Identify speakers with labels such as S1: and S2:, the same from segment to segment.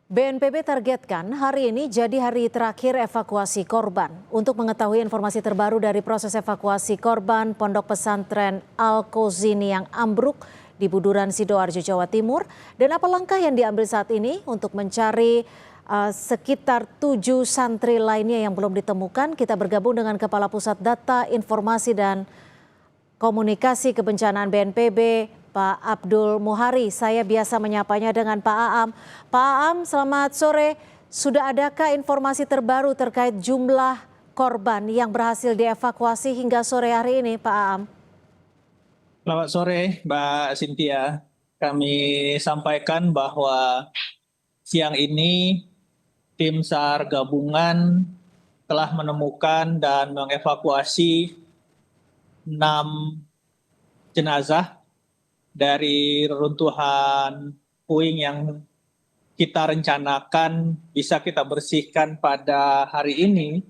S1: BNPB targetkan hari ini jadi hari terakhir evakuasi korban. Untuk mengetahui informasi terbaru dari proses evakuasi korban Pondok Pesantren Al-Kozini yang ambruk di Buduran, Sidoarjo, Jawa Timur, dan apa langkah yang diambil saat ini untuk mencari sekitar 7 santri lainnya yang belum ditemukan, kita bergabung dengan Kepala Pusat Data, Informasi dan Komunikasi Kebencanaan BNPB, Pak Abdul Muhari. Saya biasa menyapanya dengan Pak Aam. Pak Aam, selamat sore. Sudah adakah informasi terbaru terkait jumlah korban yang berhasil dievakuasi hingga sore hari ini, Pak Aam?
S2: Selamat sore, Mbak Cynthia. Kami sampaikan bahwa siang ini tim SAR gabungan telah menemukan dan mengevakuasi 6 jenazah dari reruntuhan puing yang kita rencanakan bisa kita bersihkan pada hari ini,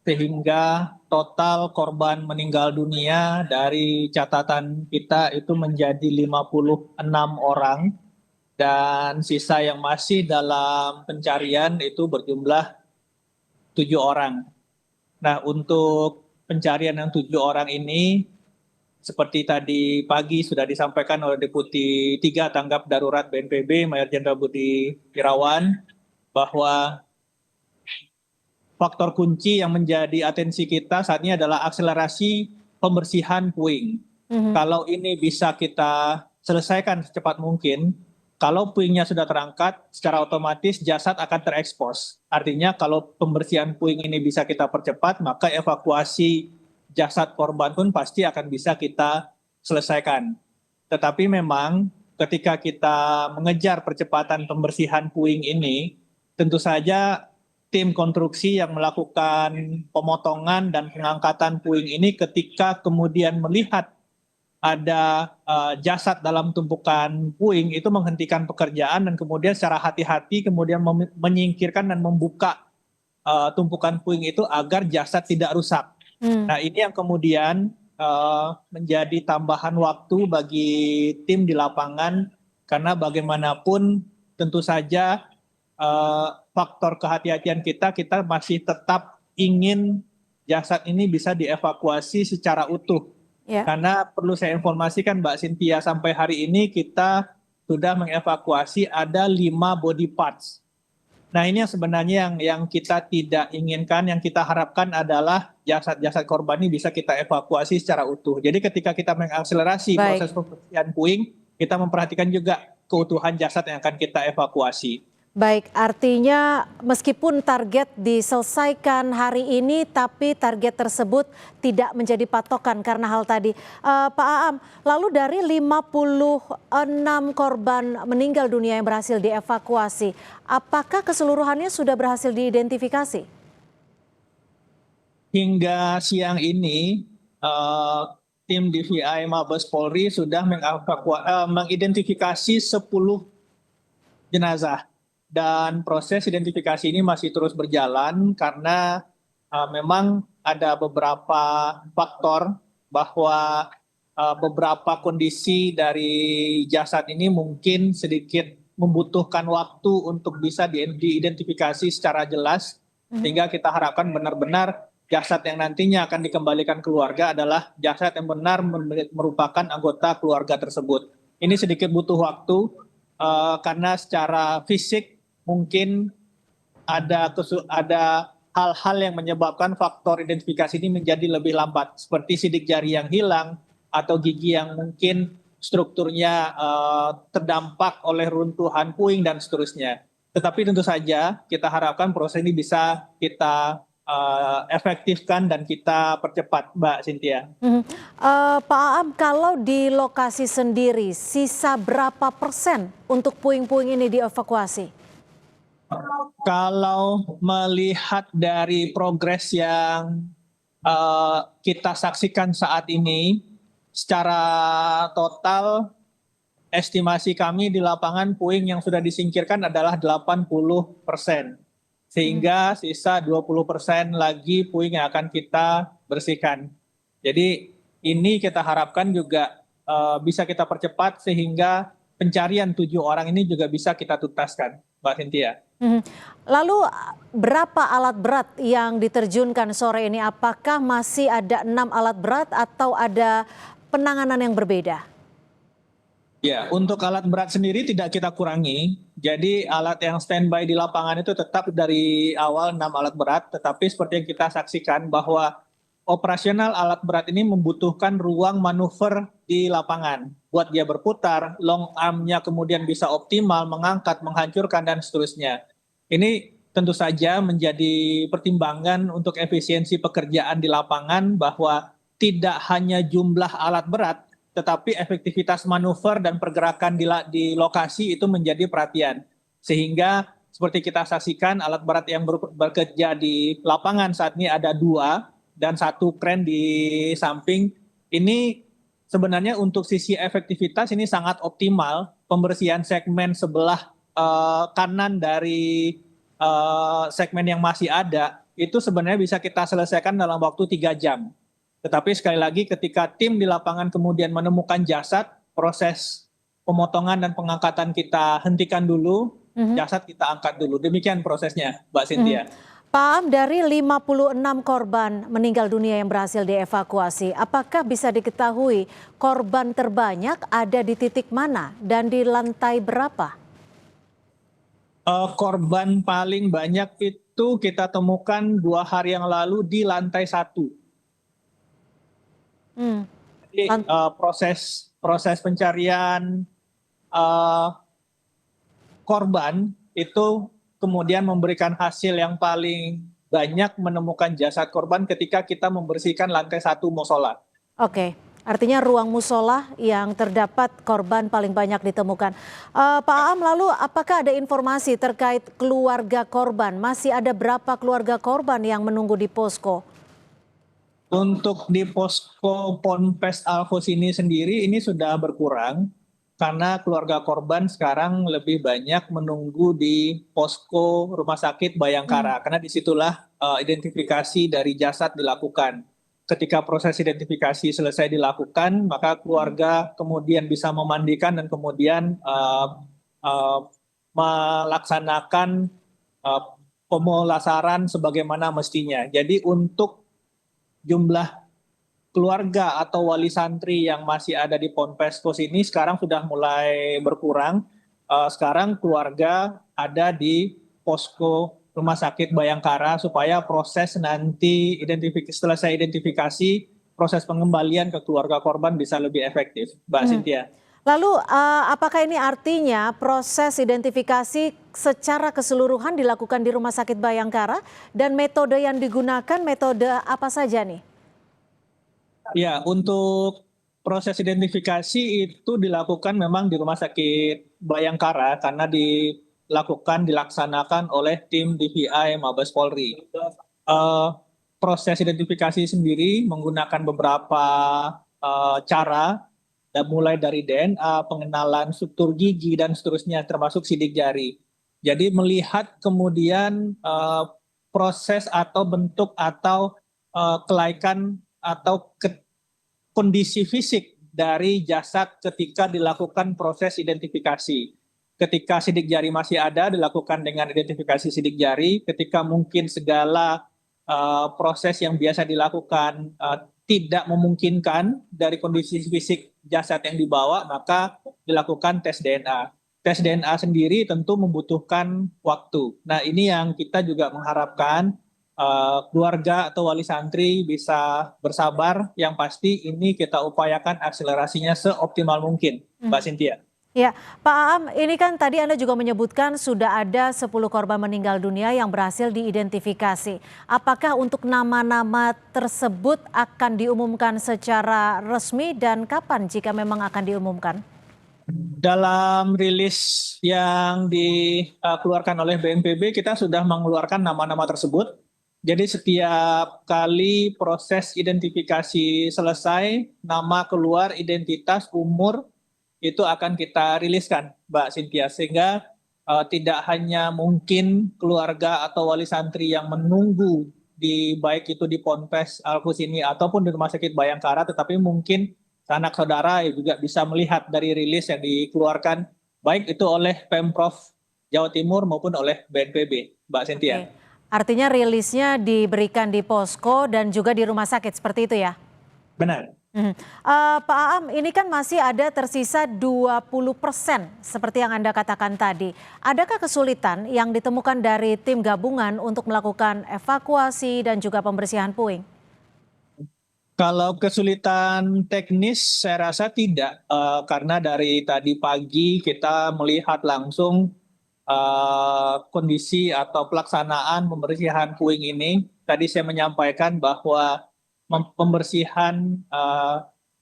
S2: sehingga total korban meninggal dunia dari catatan kita itu menjadi 56 orang, dan sisa yang masih dalam pencarian itu berjumlah 7 orang. Nah, untuk pencarian yang 7 orang ini, seperti tadi pagi sudah disampaikan oleh Deputi 3 Tanggap Darurat BNPB, Mayor Jenderal Budi Irawan, bahwa faktor kunci yang menjadi atensi kita saat ini adalah akselerasi pembersihan puing. Kalau ini bisa kita selesaikan secepat mungkin, kalau puingnya sudah terangkat, secara otomatis jasad akan terekspos. Artinya kalau pembersihan puing ini bisa kita percepat, maka evakuasi jasad korban pun pasti akan bisa kita selesaikan. Tetapi memang ketika kita mengejar percepatan pembersihan puing ini, tentu saja tim konstruksi yang melakukan pemotongan dan pengangkatan puing ini ketika kemudian melihat ada jasad dalam tumpukan puing itu menghentikan pekerjaan dan kemudian secara hati-hati kemudian menyingkirkan dan membuka tumpukan puing itu agar jasad tidak rusak. Nah, ini yang kemudian menjadi tambahan waktu bagi tim di lapangan, karena bagaimanapun tentu saja faktor kehati-hatian kita masih tetap ingin jasad ini bisa dievakuasi secara utuh. Ya. Karena perlu saya informasikan Mbak Cynthia, sampai hari ini kita sudah mengevakuasi ada 5 body parts. Nah, ini yang sebenarnya yang kita tidak inginkan, yang kita harapkan adalah jasad-jasad korban ini bisa kita evakuasi secara utuh. Jadi ketika kita mengakselerasi proses pembersihan puing, kita memperhatikan juga keutuhan jasad yang akan kita evakuasi.
S1: Baik, artinya meskipun target diselesaikan hari ini, tapi target tersebut tidak menjadi patokan karena hal tadi. Pak Aam, lalu dari 56 korban meninggal dunia yang berhasil dievakuasi, apakah keseluruhannya sudah berhasil diidentifikasi?
S2: Hingga siang ini, tim DVI Mabes Polri sudah mengidentifikasi 10 jenazah. Dan proses identifikasi ini masih terus berjalan karena memang ada beberapa faktor bahwa beberapa kondisi dari jasad ini mungkin sedikit membutuhkan waktu untuk bisa diidentifikasi secara jelas, sehingga kita harapkan benar-benar jasad yang nantinya akan dikembalikan keluarga adalah jasad yang benar merupakan anggota keluarga tersebut. Ini sedikit butuh waktu karena secara fisik mungkin ada hal-hal yang menyebabkan faktor identifikasi ini menjadi lebih lambat, seperti sidik jari yang hilang atau gigi yang mungkin strukturnya terdampak oleh runtuhan puing dan seterusnya. Tetapi tentu saja kita harapkan proses ini bisa kita efektifkan dan kita percepat, Mbak Cynthia.
S1: Pak Aam, kalau di lokasi sendiri sisa berapa persen untuk puing-puing ini dievakuasi?
S2: Kalau melihat dari progres yang kita saksikan saat ini, secara total estimasi kami di lapangan puing yang sudah disingkirkan adalah 80%. Sehingga sisa 20% lagi puing yang akan kita bersihkan. Jadi ini kita harapkan juga bisa kita percepat sehingga pencarian 7 orang ini juga bisa kita tuntaskan. Mbak Cynthia.
S1: Mhm. Lalu berapa alat berat yang diterjunkan sore ini? Apakah masih ada 6 alat berat atau ada penanganan yang berbeda?
S2: Ya, untuk alat berat sendiri tidak kita kurangi. Jadi alat yang standby di lapangan itu tetap dari awal 6 alat berat, tetapi seperti yang kita saksikan bahwa operasional alat berat ini membutuhkan ruang manuver di lapangan. Buat dia berputar, long arm-nya kemudian bisa optimal, mengangkat, menghancurkan, dan seterusnya. Ini tentu saja menjadi pertimbangan untuk efisiensi pekerjaan di lapangan bahwa tidak hanya jumlah alat berat, tetapi efektivitas manuver dan pergerakan di lokasi itu menjadi perhatian. Sehingga seperti kita saksikan alat berat yang bekerja di lapangan saat ini ada 2 dan 1 kren di samping. Ini sebenarnya untuk sisi efektivitas ini sangat optimal. Pembersihan segmen sebelah kanan dari segmen yang masih ada itu sebenarnya bisa kita selesaikan dalam waktu 3 jam. Tetapi sekali lagi ketika tim di lapangan kemudian menemukan jasad, proses pemotongan dan pengangkatan kita hentikan dulu, jasad kita angkat dulu. Demikian prosesnya, Mbak Cynthia.
S1: Pak Am, dari 56 korban meninggal dunia yang berhasil dievakuasi, apakah bisa diketahui korban terbanyak ada di titik mana dan di lantai berapa?
S2: Korban paling banyak itu kita temukan 2 hari yang lalu di lantai 1.
S1: Hmm.
S2: Jadi proses pencarian korban itu kemudian memberikan hasil yang paling banyak menemukan jasad korban ketika kita membersihkan lantai 1 musola.
S1: Oke, artinya ruang musola yang terdapat korban paling banyak ditemukan. Pak Am, lalu apakah ada informasi terkait keluarga korban? Masih ada berapa keluarga korban yang menunggu di posko?
S2: Untuk di posko Ponpes Alkos ini sendiri ini sudah berkurang karena keluarga korban sekarang lebih banyak menunggu di posko Rumah Sakit Bayangkara karena disitulah identifikasi dari jasad dilakukan. Ketika proses identifikasi selesai dilakukan, maka keluarga kemudian bisa memandikan dan kemudian melaksanakan pemulasaran sebagaimana mestinya. Jadi untuk jumlah keluarga atau wali santri yang masih ada di Ponpes Pos ini sekarang sudah mulai berkurang. Sekarang keluarga ada di posko Rumah Sakit Bayangkara supaya proses nanti selesai identifikasi, proses pengembalian ke keluarga korban bisa lebih efektif, Mbak Cynthia.
S1: Lalu apakah ini artinya proses identifikasi secara keseluruhan dilakukan di Rumah Sakit Bayangkara dan metode yang digunakan metode apa saja nih?
S2: Ya, untuk proses identifikasi itu dilakukan memang di Rumah Sakit Bayangkara karena dilaksanakan oleh tim DVI Mabes Polri. Proses identifikasi sendiri menggunakan beberapa cara, mulai dari DNA, pengenalan struktur gigi, dan seterusnya, termasuk sidik jari. Jadi melihat kemudian proses atau bentuk atau kelaikan atau kondisi fisik dari jasad ketika dilakukan proses identifikasi. Ketika sidik jari masih ada, dilakukan dengan identifikasi sidik jari. Ketika mungkin segala proses yang biasa dilakukan tidak memungkinkan dari kondisi fisik jasad yang dibawa, maka dilakukan tes DNA. Tes DNA sendiri tentu membutuhkan waktu. Nah, ini yang kita juga mengharapkan keluarga atau wali santri bisa bersabar. Yang pasti ini kita upayakan akselerasinya seoptimal mungkin, Mbak Cynthia.
S1: Ya, Pak Aam, ini kan tadi Anda juga menyebutkan sudah ada 10 korban meninggal dunia yang berhasil diidentifikasi. Apakah untuk nama-nama tersebut akan diumumkan secara resmi dan kapan jika memang akan diumumkan?
S2: Dalam rilis yang dikeluarkan oleh BNPB, kita sudah mengeluarkan nama-nama tersebut. Jadi setiap kali proses identifikasi selesai, nama keluar, identitas, umur, itu akan kita riliskan, Mbak Cynthia, sehingga tidak hanya mungkin keluarga atau wali santri yang menunggu baik itu di Ponpes Alkos ini ataupun di Rumah Sakit Bayangkara, tetapi mungkin sanak saudara juga bisa melihat dari rilis yang dikeluarkan baik itu oleh Pemprov Jawa Timur maupun oleh BNPB, Mbak Cynthia.
S1: Oke. Artinya rilisnya diberikan di posko dan juga di rumah sakit, seperti itu ya?
S2: Benar.
S1: Mhm. Pak Aam, ini kan masih ada tersisa 20% seperti yang Anda katakan tadi. Adakah kesulitan yang ditemukan dari tim gabungan untuk melakukan evakuasi dan juga pembersihan puing?
S2: Kalau kesulitan teknis saya rasa tidak, karena dari tadi pagi kita melihat langsung kondisi atau pelaksanaan pembersihan puing ini. Tadi saya menyampaikan bahwa pembersihan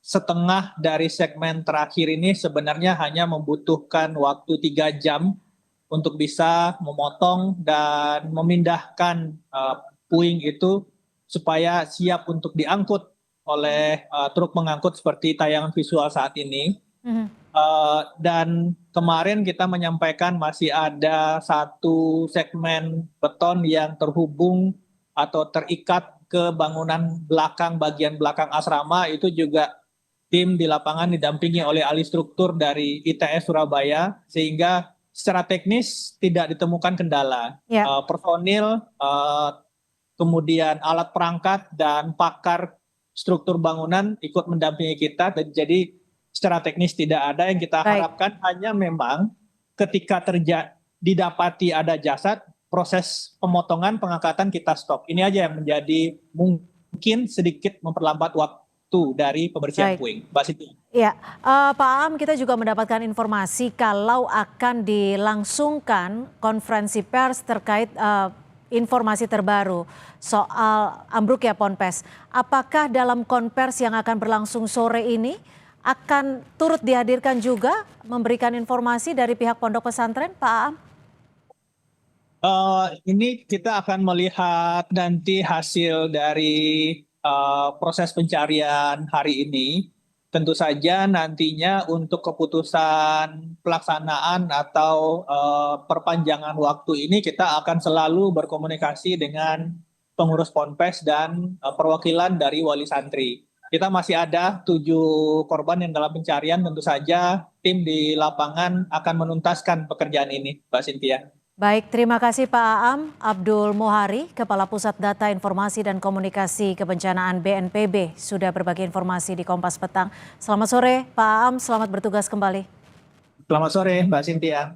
S2: setengah dari segmen terakhir ini sebenarnya hanya membutuhkan waktu 3 jam untuk bisa memotong dan memindahkan puing itu supaya siap untuk diangkut oleh truk pengangkut seperti tayangan visual saat ini.
S1: Mhm.
S2: Dan kemarin kita menyampaikan masih ada satu segmen beton yang terhubung atau terikat ke bangunan belakang, bagian belakang asrama, itu juga tim di lapangan didampingi oleh ahli struktur dari ITS Surabaya, sehingga secara teknis tidak ditemukan kendala.
S1: Ya.
S2: Personil, kemudian alat perangkat dan pakar struktur bangunan ikut mendampingi kita, jadi secara teknis tidak ada. Yang kita
S1: Baik.
S2: harapkan hanya memang ketika didapati ada jasad, proses pemotongan pengangkatan kita stop. Ini aja yang menjadi mungkin sedikit memperlambat waktu dari pembersihan
S1: Baik.
S2: puing. Mbak Siti.
S1: Ya, Pak Aam, kita juga mendapatkan informasi kalau akan dilangsungkan konferensi pers terkait informasi terbaru soal ambruknya Ponpes. Apakah dalam konvers yang akan berlangsung sore ini akan turut dihadirkan juga memberikan informasi dari pihak pondok pesantren, Pak Aam?
S2: Ini kita akan melihat nanti hasil dari proses pencarian hari ini. Tentu saja nantinya untuk keputusan pelaksanaan atau perpanjangan waktu ini kita akan selalu berkomunikasi dengan pengurus Ponpes dan perwakilan dari wali santri. Kita masih ada 7 korban yang dalam pencarian, tentu saja tim di lapangan akan menuntaskan pekerjaan ini, Mbak Cynthia.
S1: Baik, terima kasih Pak Aam. Abdul Mohari, Kepala Pusat Data Informasi dan Komunikasi Kebencanaan BNPB, sudah berbagi informasi di Kompas Petang. Selamat sore Pak Aam, selamat bertugas kembali.
S2: Selamat sore Mbak Cynthia.